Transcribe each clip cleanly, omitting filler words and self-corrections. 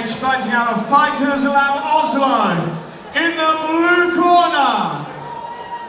cage, fighting out of Fighters Lab Oslo. In the blue corner,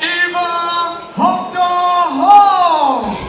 Eivor Hovde Hoff.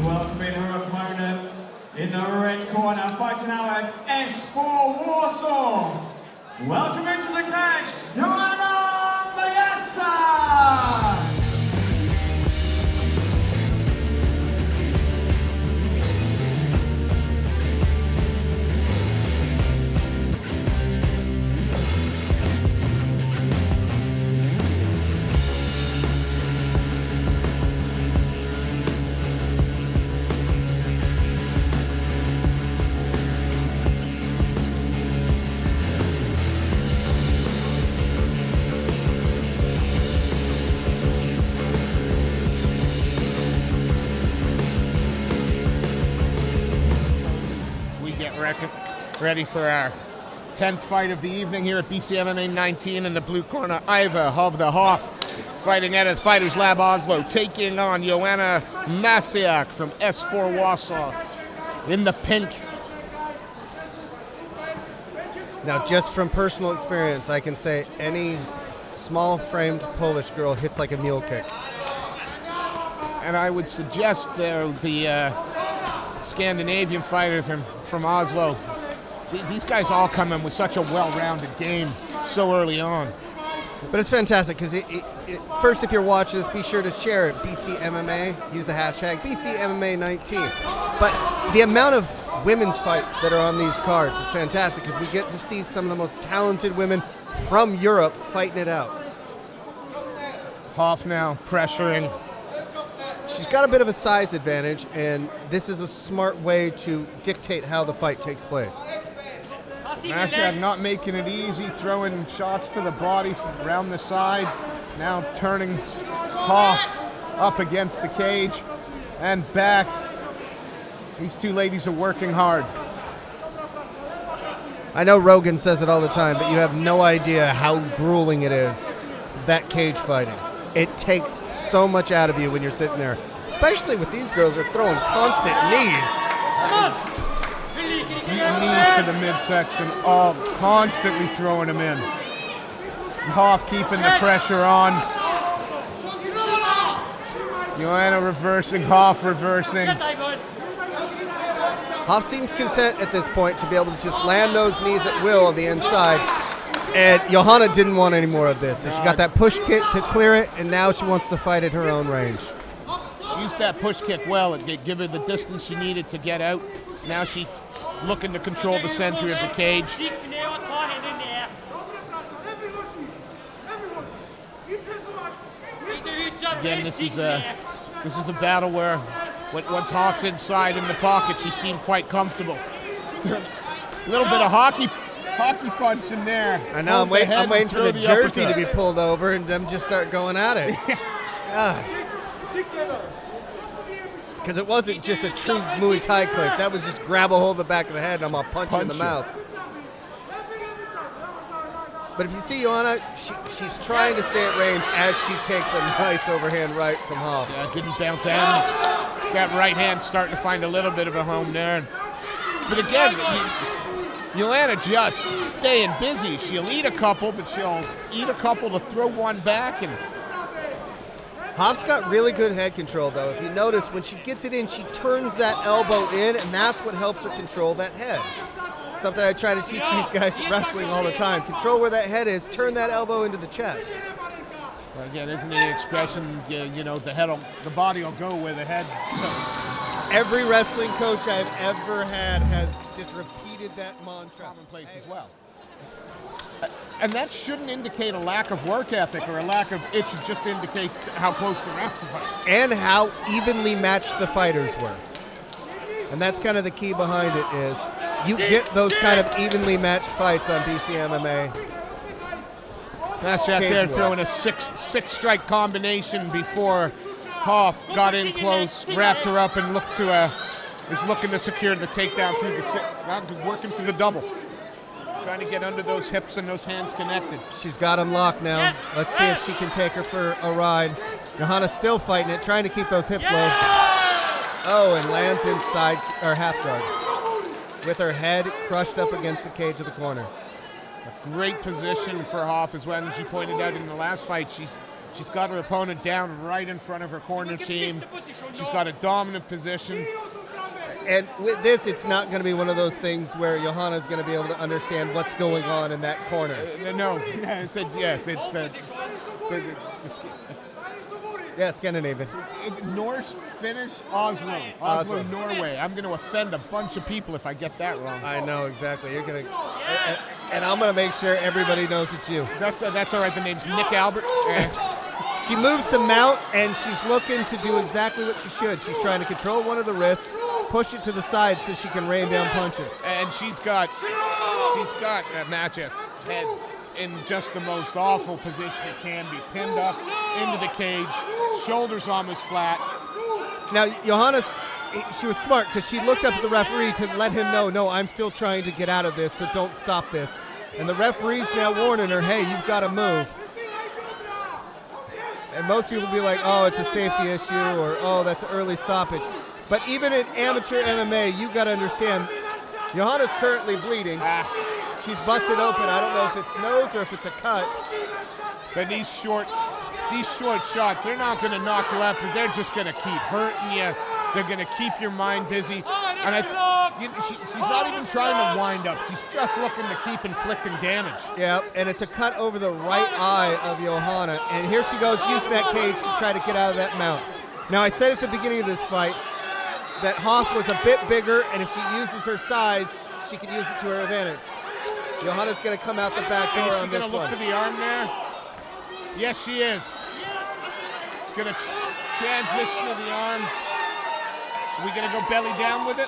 Welcoming her opponent in the red corner, fighting out of S4 Warsaw. Welcoming to the cage, Joanna Majsak. Ready for our 10th fight of the evening here at BCMMA 19 in the blue corner. Eivor Hovde Hoff fighting out of Fighters Lab Oslo, taking on Joanna Majsak from S4 Warsaw in the pink. Now, just from personal experience, I can say any small-framed Polish girl hits like a mule kick. And I would suggest the Scandinavian fighter from Oslo. These guys all come in with such a well-rounded game so early on. But it's fantastic because first, if you're watching this, be sure to share it. BCMMA, use the hashtag BCMMA19. But the amount of women's fights that are on these cards is fantastic because we get to see some of the most talented women from Europe fighting it out. Hoff now pressuring. She's got a bit of a size advantage, and this is a smart way to dictate how the fight takes place. Majsak not making it easy, throwing shots to the body from around the side. Now turning Hoff up against the cage and back. These two ladies are working hard. I know Rogan says it all the time, but you have no idea how grueling it is, that cage fighting. It takes so much out of you when you're sitting there, especially with these girls are throwing constant knees. Knees to the midsection, all constantly throwing them in. Hoff keeping the pressure on. Joanna reversing, Hoff reversing. Hoff seems content at this point to be able to just land those knees at will on the inside. And Johanna didn't want any more of this. So she got that push kick to clear it, and now she wants to fight at her own range. She used that push kick well. It gave her the distance she needed to get out. Now she looking to control the center of the cage. Again, this is a battle where once Hoff's inside in the pocket, she seemed quite comfortable. A little bit of hockey punch in there. I know, I'm waiting for the jersey to be pulled over and them just start going at it. Because it wasn't just a true Muay Thai clinch. That was just grab a hold of the back of the head and I'm going to punch you in the mouth. But if you see Joanna, she's trying to stay at range as she takes a nice overhand right from Hoff. Yeah, it didn't bounce out. That right hand starting to find a little bit of a home there. But again, Joanna just staying busy. She'll eat a couple, but she'll eat a couple to throw one back. And Hoff's got really good head control, though. If you notice, when she gets it in, she turns that elbow in, and that's what helps her control that head. Something I try to teach these guys at wrestling all the time. Control where that head is, turn that elbow into the chest. Well, again, isn't the expression, you know, the body will go where the head goes. Every wrestling coach I've ever had has just repeated that mantra. Commonplace as well. And that shouldn't indicate a lack of work ethic or a lack of, it should just indicate how close the round was. And how evenly matched the fighters were. And that's kind of the key behind it is you get those kind of evenly matched fights on BCMMA. Majsak there throwing a six-strike combination before Hoff got in close, wrapped her up, and is looking to secure the takedown through the working through the double. Trying to get under those hips and those hands connected. She's got him locked now. Let's see if she can take her for a ride. Johanna's still fighting it, trying to keep those hips low. Oh, and lands inside, or half guard. With her head crushed up against the cage of the corner. A great position for Hoff as well, as she pointed out in the last fight. She's got her opponent down right in front of her corner team. She's got a dominant position. And with this, it's not going to be one of those things where Johanna's going to be able to understand what's going on in that corner. No, it's the Scandinavian. Norse, Finnish, Oslo, Norway. I'm going to offend a bunch of people if I get that wrong. I know, exactly. You're going to, and I'm going to make sure everybody knows it's you. That's all right. The name's Nick Albert. She moves to mount, and she's looking to do exactly what she should. She's trying to control one of the wrists, push it to the side so she can rain down punches. And she's got Majsak head in just the most awful position it can be, pinned up into the cage, shoulders almost flat. Now, Johanna, she was smart because she looked up at the referee to let him know, no, I'm still trying to get out of this, so don't stop this. And the referee's now warning her, hey, you've got to move. And most people will be like, oh, it's a safety issue, or oh, that's an early stoppage. But even in amateur MMA, you got to understand, Johanna's currently bleeding. She's busted open. I don't know if it's nose or if it's a cut. But these short shots, they're not going to knock you out, but they're just going to keep hurting you. They're going to keep your mind busy. And she's not even trying to wind up. She's just looking to keep inflicting damage. Yeah, and it's a cut over the right eye of Johanna. And here she goes using that cage to try to get out of that mount. Now, I said at the beginning of this fight that Hoff was a bit bigger, and if she uses her size, she can use it to her advantage. Johanna's going to come out the back door on this one. Is she going to look for the arm there? Yes, she is. She's going to transition to the arm. Are we going to go belly down with it?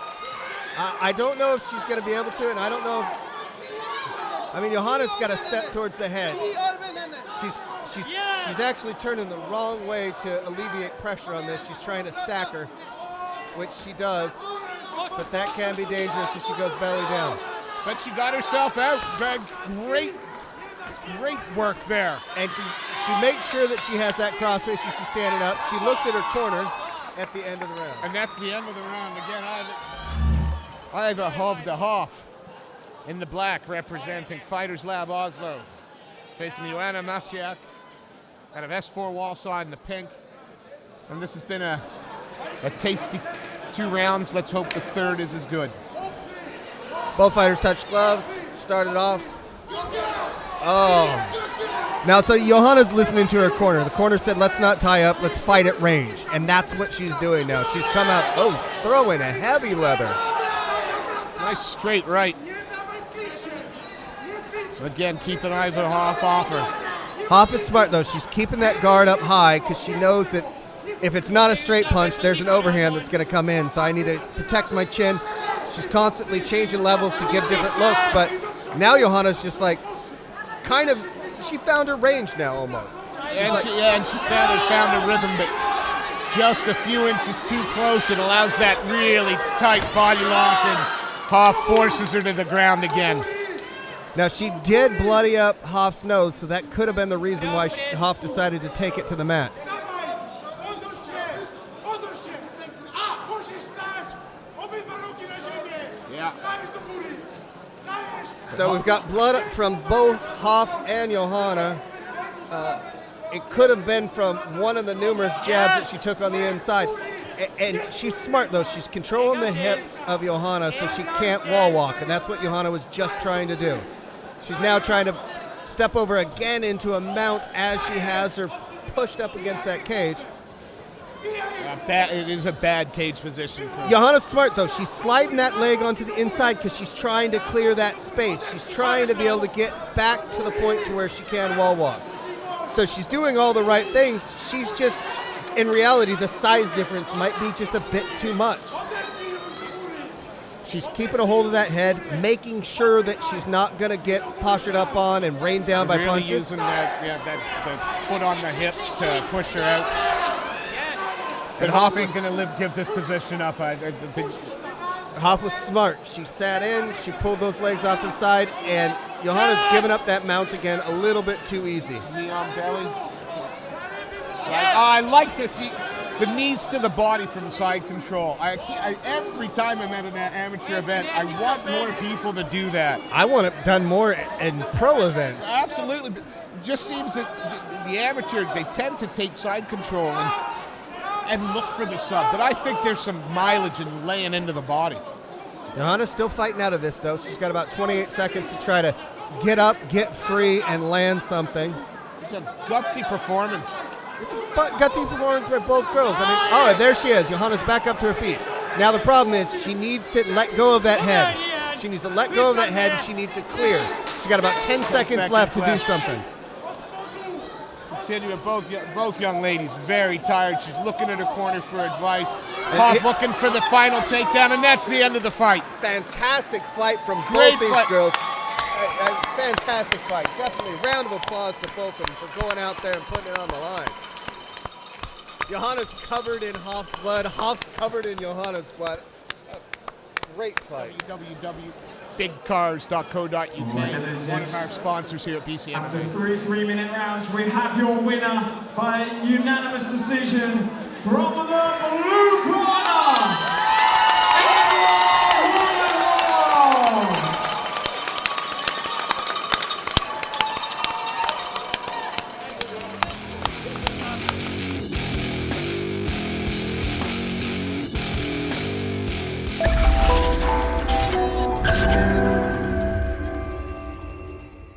I don't know if she's going to be able to, and I don't know if... I mean, Johanna's got to step towards the head. She's actually turning the wrong way to alleviate pressure on this. She's trying to stack her, which she does, but that can be dangerous if she goes belly down. But she got herself out. Great work there. And she makes sure that she has that crossface as she's standing up. She looks at her corner at the end of the round. And that's the end of the round. Again, Eivor Hovde Hoff in the black, representing Fighters Lab Oslo, facing Joanna Majsak out of S4 Warsaw in the pink. And this has been a tasty 2 rounds. Let's hope the third is as good. Both fighters touched gloves, started off. Oh. Now, so Johanna's listening to her corner. The corner said, let's not tie up, let's fight at range. And that's what she's doing now. She's come out, throwing a heavy leather. Nice straight right. Again, keeping Eivor Hoff off her. Hoff is smart, though. She's keeping that guard up high because she knows that if it's not a straight punch, there's an overhand that's going to come in. So I need to protect my chin. She's constantly changing levels to give different looks, but now Johanna's just like, she found her range now almost. And she found her rhythm, but just a few inches too close. It allows that really tight body lock, and Hoff forces her to the ground again. Now, she did bloody up Hoff's nose, so that could have been the reason why Hoff decided to take it to the mat. So we've got blood from both Hoff and Johanna. It could have been from one of the numerous jabs that she took on the inside. And she's smart, though. She's controlling the hips of Johanna so she can't wall walk, and that's what Johanna was just trying to do. She's now trying to step over again into a mount as she has her pushed up against that cage. It is a bad cage position for him. Joanna's smart, though. She's sliding that leg onto the inside because she's trying to clear that space. She's trying to be able to get back to the point to where she can wall walk. So she's doing all the right things. She's just, in reality, the size difference might be just a bit too much. She's keeping a hold of that head, making sure that she's not going to get postured up on and rained down by punches. Using that foot on the hips to push her out. But Hoff ain't going to give this position up. I think Hoff was smart. She sat in, she pulled those legs off to the side, and Johanna's given up that mount again a little bit too easy. Knee on belly. I like this. The knees to the body from side control. Every time I'm at an amateur event, I want more people to do that. I want it done more in pro events. Absolutely. It just seems that the amateur, they tend to take side control and look for the sub. But I think there's some mileage in laying into the body. Johanna's still fighting out of this, though. She's got about 28 seconds to try to get up, get free, and land something. It's a gutsy performance. It's a gutsy performance by both girls. I mean, there she is. Johanna's back up to her feet. Now the problem is she needs to let go of that head. She needs to let go of that head, and she needs to clear. She got about 10 seconds left to do something. Continue. Both young ladies very tired. She's looking at her corner for advice. Hoff looking for the final takedown, and that's the end of the fight. Fantastic fight from both these girls. A fantastic fight. Definitely round of applause to both of them for going out there and putting it on the line. Johanna's covered in Hoff's blood. Hoff's covered in Johanna's blood. Great fight. www.bigcars.co.uk. One of our sponsors here at BCMMA. After 3 3-minute rounds, we have your winner by unanimous decision from the blue corner.